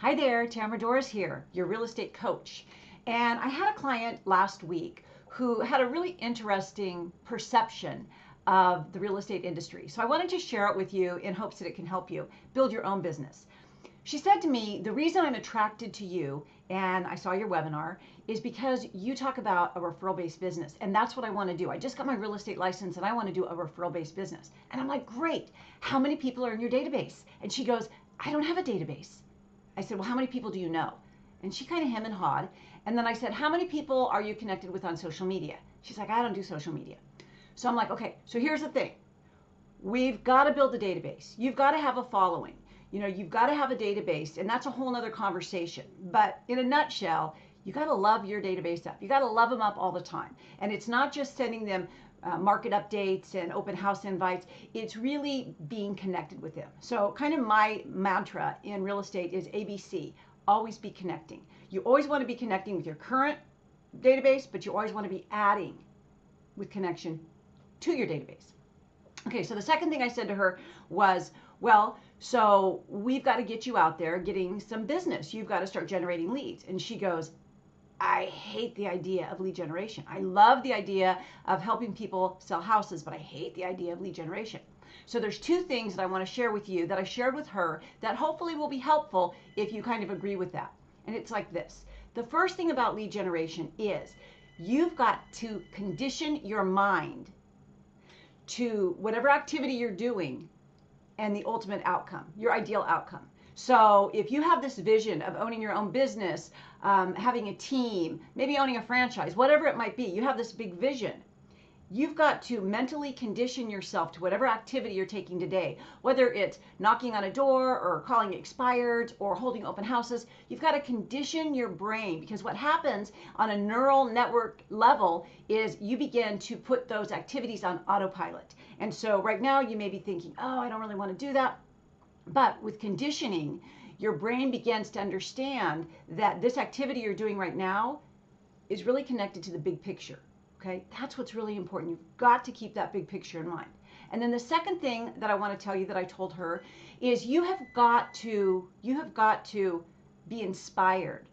Hi there, Tamara Doris here, your real estate coach. And I had a client last week who had a really interesting perception of the real estate industry. So I wanted to share it with you in hopes that it can help you build your own business. She said to me, the reason I'm attracted to you, and I saw your webinar, is because you talk about a referral-based business. And that's what I want to do. I just got my real estate license and I want to do a referral-based business. And I'm like, great. How many people are in your database? And she goes, I don't have a database. I said, well, how many people do you know? And she kind of hem and hawed. And then I said, how many people are you connected with on social media? She's like, I don't do social media. So I'm like, okay, so here's the thing. We've got to build a database. You've got to have a following. You've got to have a database, and that's a whole nother conversation. But in a nutshell, you got to love your database up. You got to love them up all the time. And it's not just sending them market updates and open house invites. It's really being connected with them. So kind of my mantra in real estate is ABC, always be connecting. You always want to be connecting with your current database, but you always want to be adding with connection to your database. Okay, so the second thing I said to her was, well, so we've got to get you out there getting some business. You've got to start generating leads. And she goes, I hate the idea of lead generation. I love the idea of helping people sell houses, but I hate the idea of lead generation. So there's two things that I want to share with you that I shared with her that hopefully will be helpful if you kind of agree with that. And it's like this. The first thing about lead generation is you've got to condition your mind to whatever activity you're doing and the ultimate outcome, your ideal outcome. So if you have this vision of owning your own business, having a team, maybe owning a franchise, whatever it might be, you have this big vision. You've got to mentally condition yourself to whatever activity you're taking today, whether it's knocking on a door or calling expireds or holding open houses. You've got to condition your brain, because what happens on a neural network level is you begin to put those activities on autopilot. And so right now you may be thinking, oh, I don't really want to do that. But with conditioning, your brain begins to understand that this activity you're doing right now is really connected to the big picture. Okay, that's what's really important. You've got to keep that big picture in mind. And then the second thing that I want to tell you that I told her is you have got to be inspired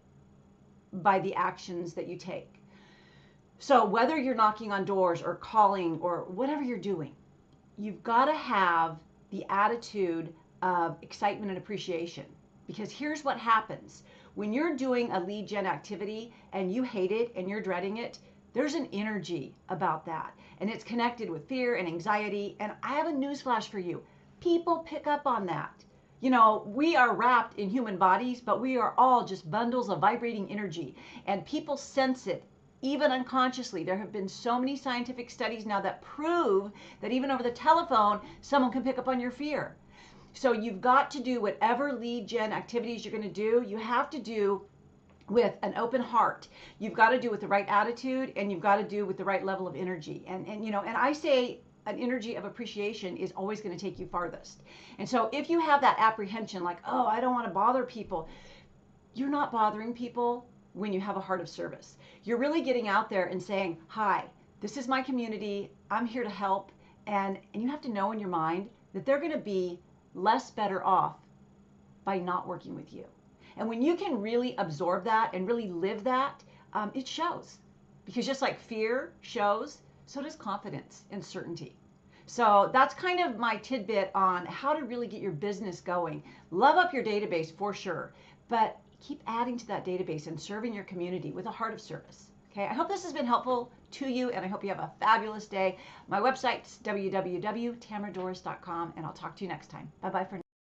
by the actions that you take. So whether you're knocking on doors or calling or whatever you're doing, you've got to have the attitude of excitement and appreciation. Because here's what happens. When you're doing a lead gen activity and you hate it and you're dreading it, there's an energy about that. And it's connected with fear and anxiety. And I have a newsflash for you. People pick up on that. We are wrapped in human bodies, but we are all just bundles of vibrating energy. And people sense it, even unconsciously. There have been so many scientific studies now that prove that even over the telephone, someone can pick up on your fear. So you've got to do whatever lead gen activities you're going to do, you have to do with an open heart. You've got to do with the right attitude, and you've got to do with the right level of energy. And I say an energy of appreciation is always going to take you farthest. And so if you have that apprehension like, oh, I don't want to bother people, you're not bothering people when you have a heart of service. You're really getting out there and saying, hi, this is my community. I'm here to help. And you have to know in your mind that they're going to be less better off by not working with you. And when you can really absorb that and really live that, it shows. Because just like fear shows, so does confidence and certainty. So that's kind of my tidbit on how to really get your business going. Love up your database for sure, but keep adding to that database and serving your community with a heart of service. Okay, I hope this has been helpful to you, and I hope you have a fabulous day. My website's www.tamaradoris.com, and I'll talk to you next time. Bye-bye for now.